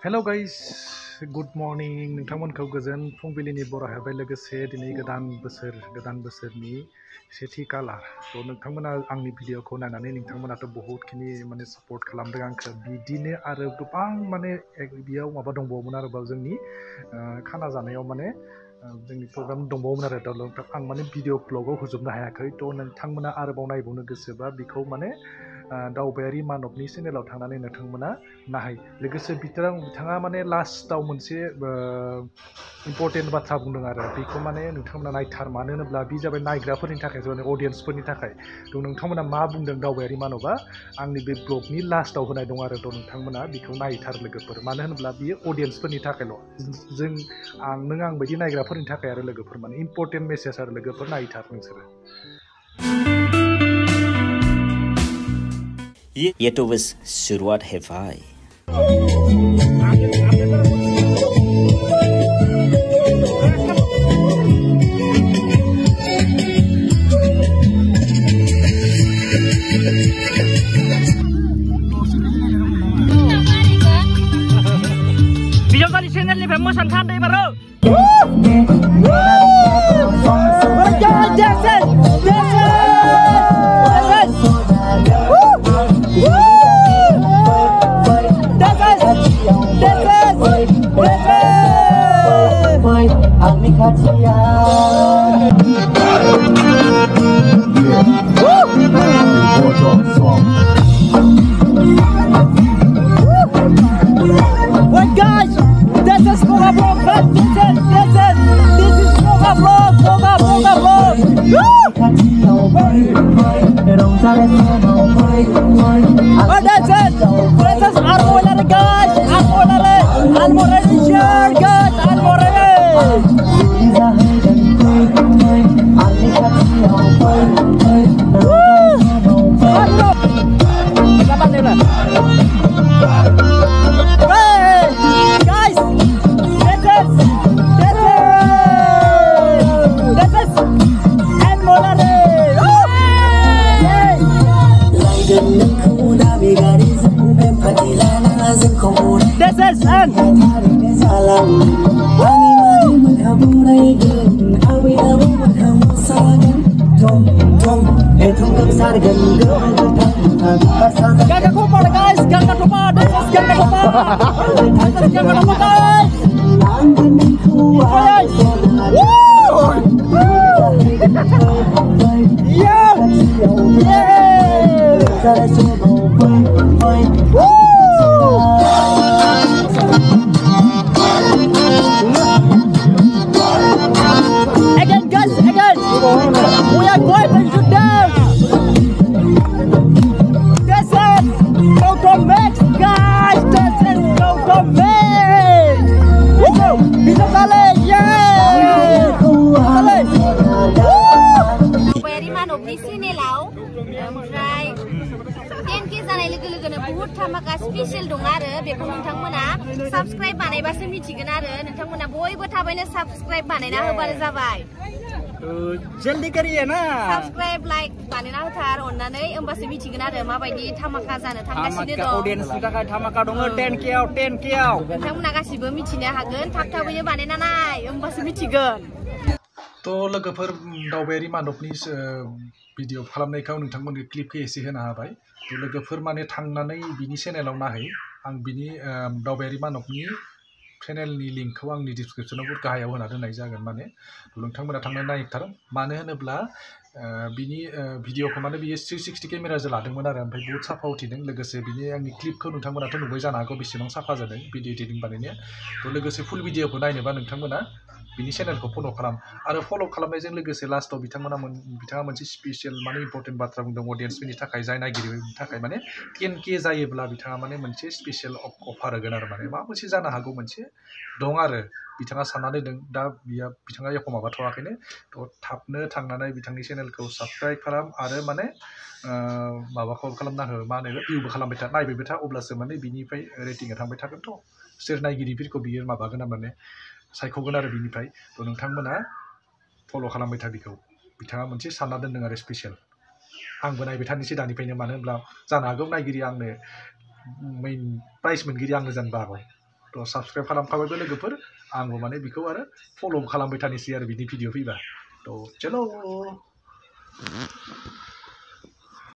Hello guys good morning नोंथांमोनखौ गोजोन फुंबिलिनि बरायहरबाय लोगोसे दिनै गोदान बोसोरनि सेथि कालार थ' नोंथांमोना आंनि भिडिअखौ नायनानै नोंथांमोनाथ' बहुतखिनि माने सापर्ट खालामदों आंखौ बिदिनो आरो गोबां माने बेयाव माबा दंबावोमोन आरोबाव जोंनि खाना जानायाव माने जोंनि प्रग्राम दंबावोमोन आरो थ' आं माने भिडिअ ब्लगाव होजोबनो हायाखै थ' नोंथांमोना आरोबाव नायबावनो गोसोबा बेखौ माने दावबायारि मानबनि चेनेलाव थांनानै नोंथांमोना नाहै लोगोसे बिथाङा माने लास्टाव मोनसे इम्परटेन्ट बाथ्रा बुंदों आरो बेखौ माने नोंथांमोना नायथार मानो होनोब्ला बे जाबाय नायग्राफोरनि थाखाय माने अडियेन्सफोरनि थाखाय थ' नोंथांमोना मा बुंदों दावबायारि मानबा आंनि बे ब्लगनि लास्टाव होनाय दं आरो थ' नोंथांमोना बेखौ नायथार लोगोफोर मानो होनोब्ला बियो अडियेन्सफोरनि थाखायल' जों आं बायदि नायग्राफोरनि थाखाय आरो लोगोफोर माने इम्परटेन्ट मेसेज आरो लोगोफोर नायथार नोंसोरो ये तो बस शुरुआत है भाई Video kali channel ni famous santan deh baru. What guys? This is Moga Vlog. This is Moga Vlog. Moga Vlog. Oh, that's it. This is Almorale guys. Almorale shirt guys. Almorale. This is an Gaga Kupar guys, Gaga Kupar, this is Gaga Kupar. This is Gaga Kupar guys. Again guys, again. We are going to dance. This is Automax guys. This is Automax. Woo! Bisa kali, yeah. Kali. Very man of this in Elau. Try. 10K जानाय लोगो लोगोनो बहुत थामाका special दं आरो बेखौ नोंथांमोना subscribe बानायबासो मिथिगोन आरो नोंथांमोना बयबो थाबैनो साबस्क्राइब बानायना होबानो जाबाय जल्दी करिए ना साबस्क्राइब लाइक बानायना होथार अननानै होमबासो मिथिगोन आरो माबायदि थामाका जानो थांगासिनो दं अडियेन्सनि थाखाय थामाका दङ 10K आव नोंथांमोना गासिबो मिथिनो हागोन थाबैनो बानायना नाय होमबासो मिथिगोन थ' लोगोफोर दावबायारि मानबनि भिडिअ खालामनायखौ नोंथांमोननि क्लिपखौ एसे होनो हाबाय थ' लोगोफोर माने थांनानै बिनि चेनेलाव नाहै आं बिनि दावबायारि मानबनि चेनेलनि लिंकखौ आंनि डिसक्रिपसनाव गाहायाव होना दोननाय जागोन माने नोंथांमोना थांनानै नायथार मानो होनोब्ला बिनि भिडिअखौ माने बियो 360 केमेराजों लादोंमोन आरो ओमफ्राय बहुत साफा उथिदों लोगोसे बिनि आंनि क्लिपखौ नोंथांमोनाथ' नुबाय जानो हागौ बेसेबां साफा जादों भिडिअ एडिटिं बानायनाया थ' लोगोसे फुल भिडिअखौ नायनोबा नोंथांमोना बिनि चेनेलखौ फल' खालाम आरो फल' खालामनायजों लोगोसे लास्टआव बिथाङा मोनसे स्पेशल माने इम्परटेन्ट बाथ्रा बुंदों अडियेन्सफोरनि थाखाय जाय नायगिरिफोरनि थाखाय माने 10K जायोब्ला बिथाङा माने मोनसे स्पेशल अफार होगोन आरो माने माबा मोनसे जानो हागौ मोनसे दं आरो बिथाङा सानना दोनदों दा बिथाङा एख' माबाथ'वाखैनो थ' थाबनो थांनानै बिथांनि चेनेलखौ साबस्क्राइब खालाम आरो माने माबाखौ खालामना हो मा होनो भिउबो खालामबाय था नायबायबो था अब्लासो माने बिनिफ्राय रेटिंआ थांबाय थागोनथ' सोर नायगिरिफोरखौ बियो माबागोन माने सायख'गोन आरो बिनिफ्राय थ' नोंथांमोना फल' खालामबाय था बिखौ बिथाङा मोनसे सानना दोनदों आरो स्पेशल आंबो नायबाय थानोसै दानिफ्रायनो मानो होनब्ला जानो हागौ नायगिरि आंनो मेइन प्राइज मोनगिरि आंनो जानोबो हागौ थ' साबस्क्राइब खालामखाबायबो लोगोफोर आंबो माने बेखौ आरो फल' खालामबाय थानोसै आरो बिनि भिडिअ फैबा थ' चलो